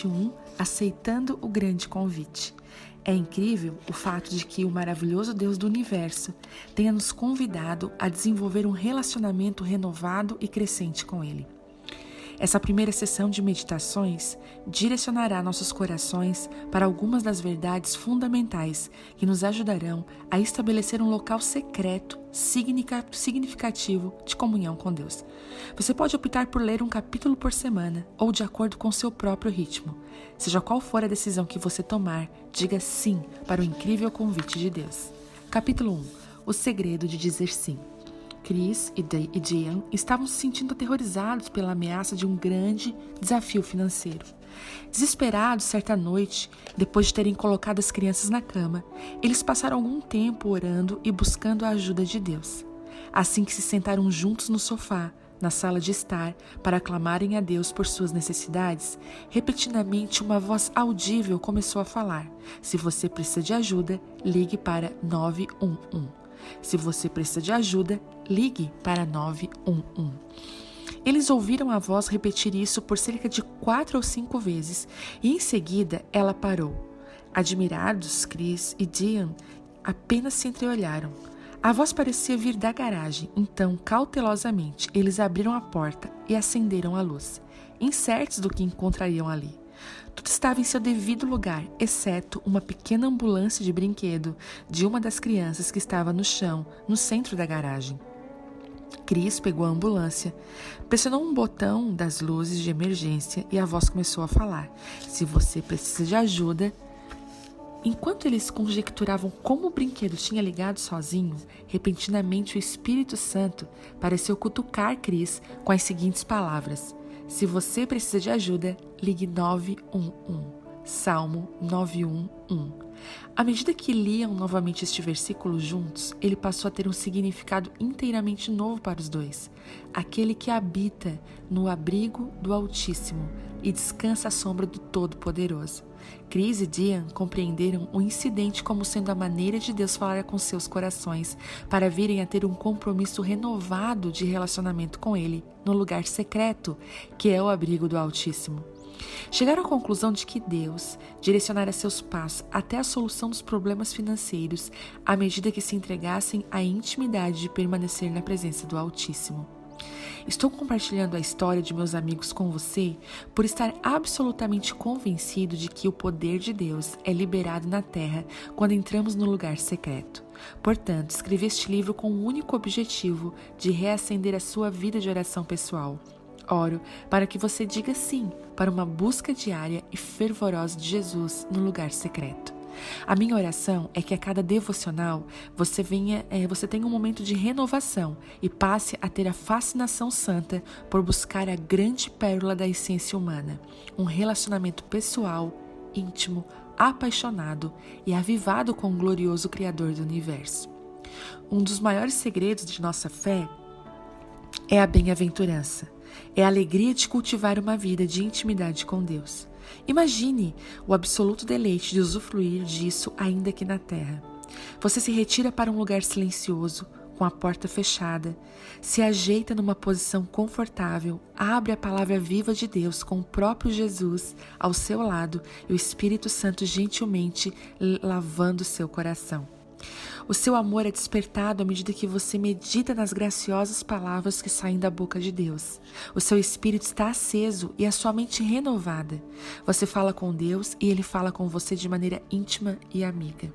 21, aceitando o grande convite. É incrível o fato de que o maravilhoso Deus do universo tenha nos convidado a desenvolver um relacionamento renovado e crescente com Ele. Essa primeira sessão de meditações direcionará nossos corações para algumas das verdades fundamentais que nos ajudarão a estabelecer um local secreto, significativo de comunhão com Deus. Você pode optar por ler um capítulo por semana ou de acordo com seu próprio ritmo. Seja qual for a decisão que você tomar, diga sim para o incrível convite de Deus. Capítulo 1. O segredo de dizer sim. Chris e Diane estavam se sentindo aterrorizados pela ameaça de um grande desafio financeiro. Desesperados, certa noite, depois de terem colocado as crianças na cama, eles passaram algum tempo orando e buscando a ajuda de Deus. Assim que se sentaram juntos no sofá, na sala de estar, para clamarem a Deus por suas necessidades, repentinamente uma voz audível começou a falar: "Se você precisa de ajuda, ligue para 911. Se você precisa de ajuda, ligue para 911. Eles ouviram a voz repetir isso por cerca de 4 ou 5 vezes e em seguida ela parou. Admirados, Chris e Diane apenas se entreolharam. A voz parecia vir da garagem, então, cautelosamente, eles abriram a porta e acenderam a luz, incertos do que encontrariam ali. Tudo estava em seu devido lugar, exceto uma pequena ambulância de brinquedo de uma das crianças que estava no chão, no centro da garagem. Chris pegou a ambulância, pressionou um botão das luzes de emergência e a voz começou a falar: "Se você precisa de ajuda..." Enquanto eles conjecturavam como o brinquedo tinha ligado sozinho, repentinamente o Espírito Santo pareceu cutucar Chris com as seguintes palavras: "Se você precisa de ajuda, ligue 911. Salmo 911. À medida que liam novamente este versículo juntos, ele passou a ter um significado inteiramente novo para os dois. Aquele que habita no abrigo do Altíssimo e descansa à sombra do Todo-Poderoso. Chris e Diane compreenderam o incidente como sendo a maneira de Deus falar com seus corações para virem a ter um compromisso renovado de relacionamento com Ele no lugar secreto, que é o abrigo do Altíssimo. Chegaram à conclusão de que Deus direcionara seus passos até a solução dos problemas financeiros à medida que se entregassem à intimidade de permanecer na presença do Altíssimo. Estou compartilhando a história de meus amigos com você por estar absolutamente convencido de que o poder de Deus é liberado na terra quando entramos no lugar secreto. Portanto, escrevi este livro com o único objetivo de reacender a sua vida de oração pessoal. Oro para que você diga sim para uma busca diária e fervorosa de Jesus no lugar secreto. A minha oração é que a cada devocional você tenha um momento de renovação e passe a ter a fascinação santa por buscar a grande pérola da essência humana, um relacionamento pessoal, íntimo, apaixonado e avivado com o glorioso Criador do Universo. Um dos maiores segredos de nossa fé é a bem-aventurança. É a alegria de cultivar uma vida de intimidade com Deus. Imagine o absoluto deleite de usufruir disso ainda aqui na terra. Você se retira para um lugar silencioso, com a porta fechada, se ajeita numa posição confortável, abre a palavra viva de Deus com o próprio Jesus ao seu lado e o Espírito Santo gentilmente lavando seu coração. O seu amor é despertado à medida que você medita nas graciosas palavras que saem da boca de Deus. O seu espírito está aceso e a sua mente renovada. Você fala com Deus e Ele fala com você de maneira íntima e amiga.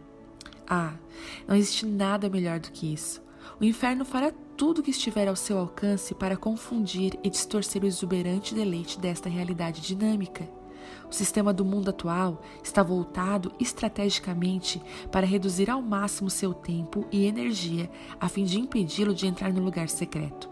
Não existe nada melhor do que isso. O inferno fará tudo o que estiver ao seu alcance para confundir e distorcer o exuberante deleite desta realidade dinâmica. O sistema do mundo atual está voltado estrategicamente para reduzir ao máximo seu tempo e energia a fim de impedi-lo de entrar no lugar secreto.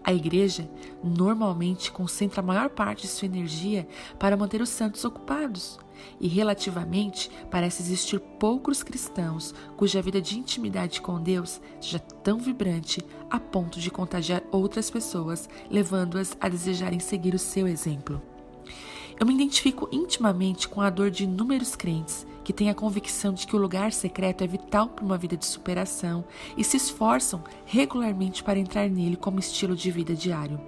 A igreja normalmente concentra a maior parte de sua energia para manter os santos ocupados e, relativamente, parece existir poucos cristãos cuja vida de intimidade com Deus seja tão vibrante a ponto de contagiar outras pessoas, levando-as a desejarem seguir o seu exemplo. Eu me identifico intimamente com a dor de inúmeros crentes que têm a convicção de que o lugar secreto é vital para uma vida de superação e se esforçam regularmente para entrar nele como estilo de vida diário.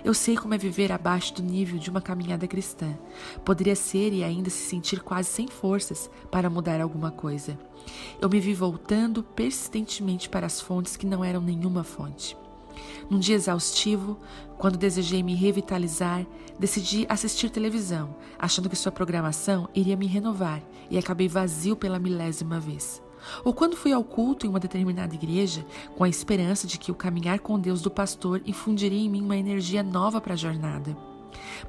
Eu sei como é viver abaixo do nível de uma caminhada cristã. Poderia ser e ainda se sentir quase sem forças para mudar alguma coisa. Eu me vi voltando persistentemente para as fontes que não eram nenhuma fonte. Num dia exaustivo, quando desejei me revitalizar, decidi assistir televisão, achando que sua programação iria me renovar, e acabei vazio pela 1000ª vez. Ou quando fui ao culto em uma determinada igreja, com a esperança de que o caminhar com Deus do pastor infundiria em mim uma energia nova para a jornada.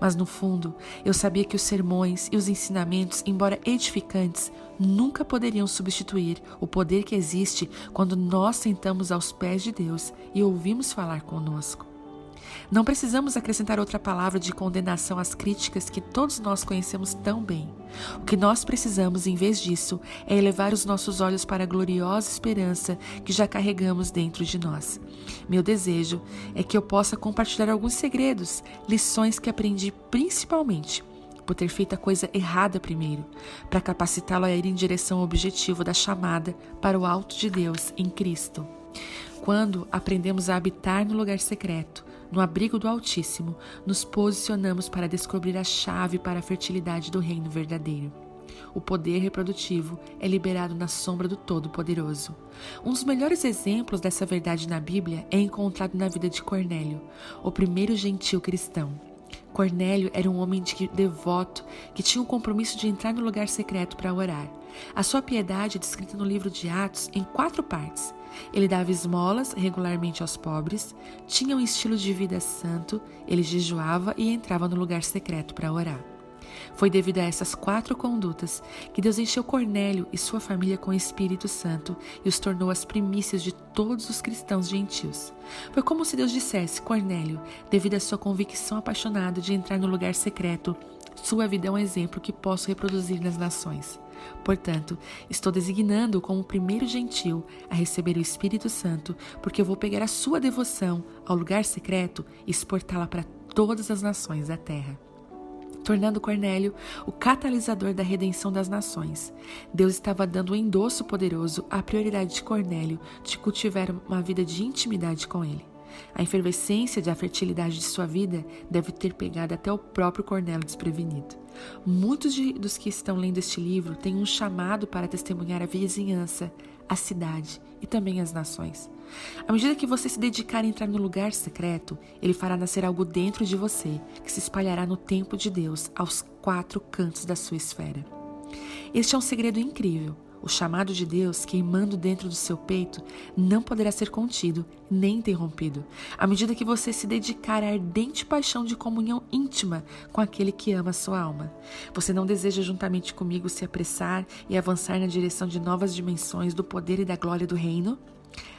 Mas no fundo, eu sabia que os sermões e os ensinamentos, embora edificantes, nunca poderiam substituir o poder que existe quando nós sentamos aos pés de Deus e ouvimos falar conosco. Não precisamos acrescentar outra palavra de condenação às críticas que todos nós conhecemos tão bem. O que nós precisamos, em vez disso, é elevar os nossos olhos para a gloriosa esperança que já carregamos dentro de nós. Meu desejo é que eu possa compartilhar alguns segredos, lições que aprendi principalmente por ter feito a coisa errada primeiro, para capacitá-lo a ir em direção ao objetivo da chamada para o alto de Deus em Cristo. Quando aprendemos a habitar no lugar secreto, no abrigo do Altíssimo, nos posicionamos para descobrir a chave para a fertilidade do reino verdadeiro. O poder reprodutivo é liberado na sombra do Todo-Poderoso. Um dos melhores exemplos dessa verdade na Bíblia é encontrado na vida de Cornélio, o primeiro gentil cristão. Cornélio era um homem devoto que tinha o compromisso de entrar no lugar secreto para orar. A sua piedade é descrita no livro de Atos em 4 partes. Ele dava esmolas regularmente aos pobres, tinha um estilo de vida santo, ele jejuava e entrava no lugar secreto para orar. Foi devido a essas 4 condutas que Deus encheu Cornélio e sua família com o Espírito Santo e os tornou as primícias de todos os cristãos gentios. Foi como se Deus dissesse: Cornélio, devido à sua convicção apaixonada de entrar no lugar secreto, sua vida é um exemplo que posso reproduzir nas nações. Portanto, estou designando-o como o primeiro gentil a receber o Espírito Santo, porque eu vou pegar a sua devoção ao lugar secreto e exportá-la para todas as nações da terra, tornando Cornélio o catalisador da redenção das nações. Deus estava dando um endosso poderoso à prioridade de Cornélio de cultivar uma vida de intimidade com ele. A efervescência da fertilidade de sua vida deve ter pegado até o próprio Cornélio desprevenido. Muitos dos que estão lendo este livro têm um chamado para testemunhar a vizinhança, a cidade e também as nações. À medida que você se dedicar a entrar no lugar secreto, ele fará nascer algo dentro de você que se espalhará no tempo de Deus aos 4 cantos da sua esfera. Este é um segredo incrível. O chamado de Deus, queimando dentro do seu peito, não poderá ser contido nem interrompido, à medida que você se dedicar à ardente paixão de comunhão íntima com aquele que ama a sua alma. Você não deseja juntamente comigo se apressar e avançar na direção de novas dimensões do poder e da glória do reino?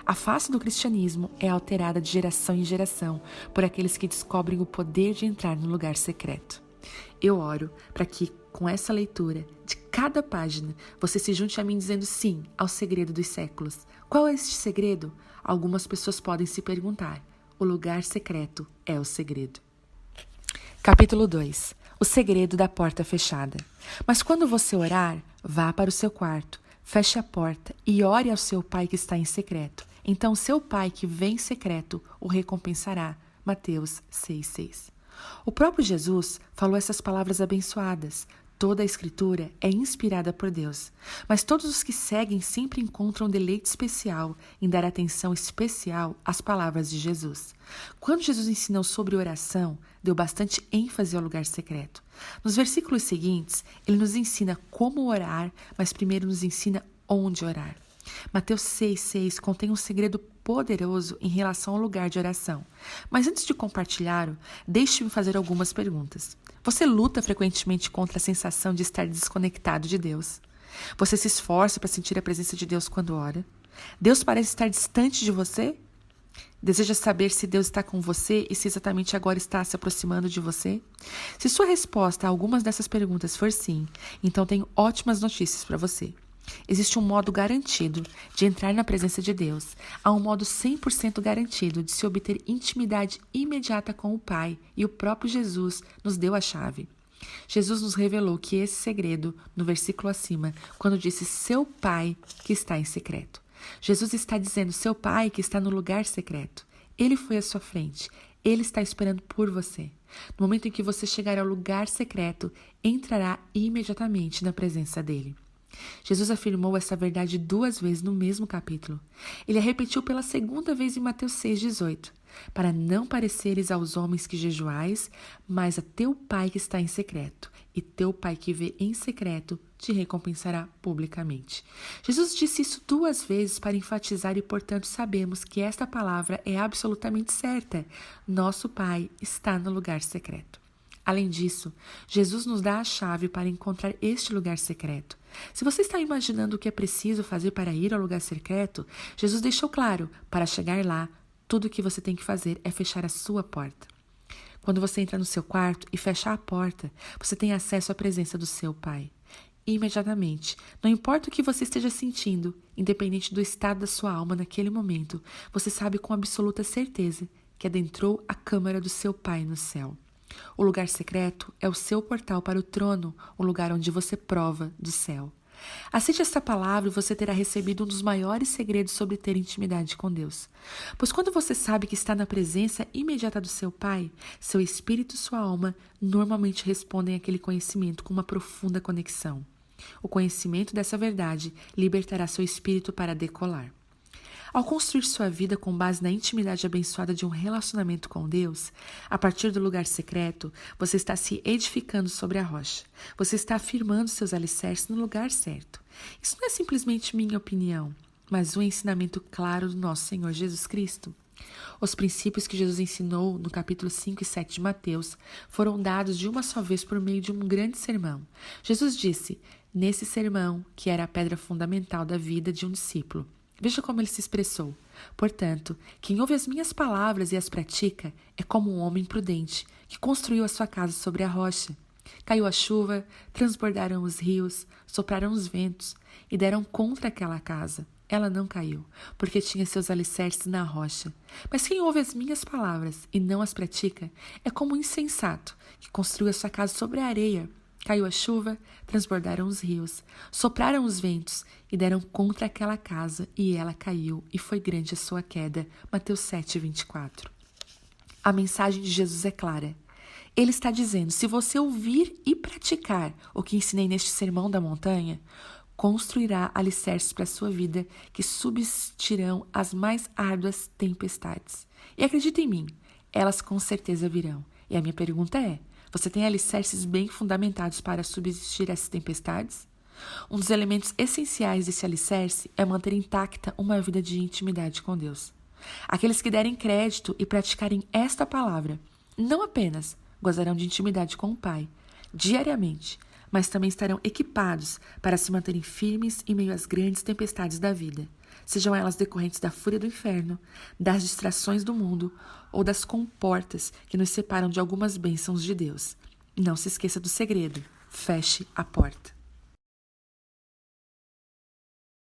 A face do cristianismo é alterada de geração em geração por aqueles que descobrem o poder de entrar no lugar secreto. Eu oro para que, com essa leitura de cada página, você se junte a mim dizendo sim ao segredo dos séculos. Qual é este segredo? Algumas pessoas podem se perguntar. O lugar secreto é o segredo. Capítulo 2. O segredo da porta fechada. Mas quando você orar, vá para o seu quarto, feche a porta e ore ao seu pai que está em secreto. Então seu pai que vem em secreto o recompensará. Mateus 6,6. O próprio Jesus falou essas palavras abençoadas. Toda a Escritura é inspirada por Deus, mas todos os que seguem sempre encontram um deleite especial em dar atenção especial às palavras de Jesus. Quando Jesus ensinou sobre oração, deu bastante ênfase ao lugar secreto. Nos versículos seguintes, ele nos ensina como orar, mas primeiro nos ensina onde orar. Mateus 6,6 contém um segredo poderoso em relação ao lugar de oração. Mas antes de compartilhá-lo, deixe-me fazer algumas perguntas. Você luta frequentemente contra a sensação de estar desconectado de Deus? Você se esforça para sentir a presença de Deus quando ora? Deus parece estar distante de você? Deseja saber se Deus está com você e se exatamente agora está se aproximando de você? Se sua resposta a algumas dessas perguntas for sim, então tenho ótimas notícias para você. Existe um modo garantido de entrar na presença de Deus. Há um modo 100% garantido de se obter intimidade imediata com o Pai, e o próprio Jesus nos deu a chave. Jesus nos revelou que esse segredo, no versículo acima, quando disse seu Pai que está em secreto. Jesus está dizendo seu Pai que está no lugar secreto. Ele foi à sua frente. Ele está esperando por você. No momento em que você chegar ao lugar secreto, entrará imediatamente na presença dele. Jesus afirmou essa verdade 2 vezes no mesmo capítulo. Ele a repetiu pela 2ª vez em Mateus 6,18. Para não pareceres aos homens que jejuais, mas a teu Pai que está em secreto. E teu Pai que vê em secreto te recompensará publicamente. Jesus disse isso 2 vezes para enfatizar e, portanto, sabemos que esta palavra é absolutamente certa. Nosso Pai está no lugar secreto. Além disso, Jesus nos dá a chave para encontrar este lugar secreto. Se você está imaginando o que é preciso fazer para ir ao lugar secreto, Jesus deixou claro, para chegar lá, tudo o que você tem que fazer é fechar a sua porta. Quando você entra no seu quarto e fecha a porta, você tem acesso à presença do seu Pai. Imediatamente, não importa o que você esteja sentindo, independente do estado da sua alma naquele momento, você sabe com absoluta certeza que adentrou a câmara do seu Pai no céu. O lugar secreto é o seu portal para o trono, o lugar onde você prova do céu. Aceite esta palavra e você terá recebido um dos maiores segredos sobre ter intimidade com Deus. Pois quando você sabe que está na presença imediata do seu Pai, seu espírito e sua alma normalmente respondem àquele conhecimento com uma profunda conexão. O conhecimento dessa verdade libertará seu espírito para decolar. Ao construir sua vida com base na intimidade abençoada de um relacionamento com Deus, a partir do lugar secreto, você está se edificando sobre a rocha. Você está afirmando seus alicerces no lugar certo. Isso não é simplesmente minha opinião, mas um ensinamento claro do nosso Senhor Jesus Cristo. Os princípios que Jesus ensinou no capítulo 5 e 7 de Mateus foram dados de uma só vez por meio de um grande sermão. Jesus disse, nesse sermão, que era a pedra fundamental da vida de um discípulo. Veja como ele se expressou. Portanto, quem ouve as minhas palavras e as pratica é como um homem prudente que construiu a sua casa sobre a rocha. Caiu a chuva, transbordaram os rios, sopraram os ventos e deram contra aquela casa. Ela não caiu, porque tinha seus alicerces na rocha. Mas quem ouve as minhas palavras e não as pratica é como um insensato que construiu a sua casa sobre a areia. Caiu a chuva, transbordaram os rios, sopraram os ventos e deram contra aquela casa, e ela caiu, e foi grande a sua queda. Mateus 7:24. A mensagem de Jesus é clara. Ele está dizendo, se você ouvir e praticar o que ensinei neste sermão da montanha, construirá alicerces para a sua vida que subsistirão as mais árduas tempestades. E acredite em mim, elas com certeza virão. E a minha pergunta é, você tem alicerces bem fundamentados para subsistir essas tempestades? Um dos elementos essenciais desse alicerce é manter intacta uma vida de intimidade com Deus. Aqueles que derem crédito e praticarem esta palavra, não apenas gozarão de intimidade com o Pai, diariamente, mas também estarão equipados para se manterem firmes em meio às grandes tempestades da vida, sejam elas decorrentes da fúria do inferno, das distrações do mundo ou das comportas que nos separam de algumas bênçãos de Deus. Não se esqueça do segredo: feche a porta.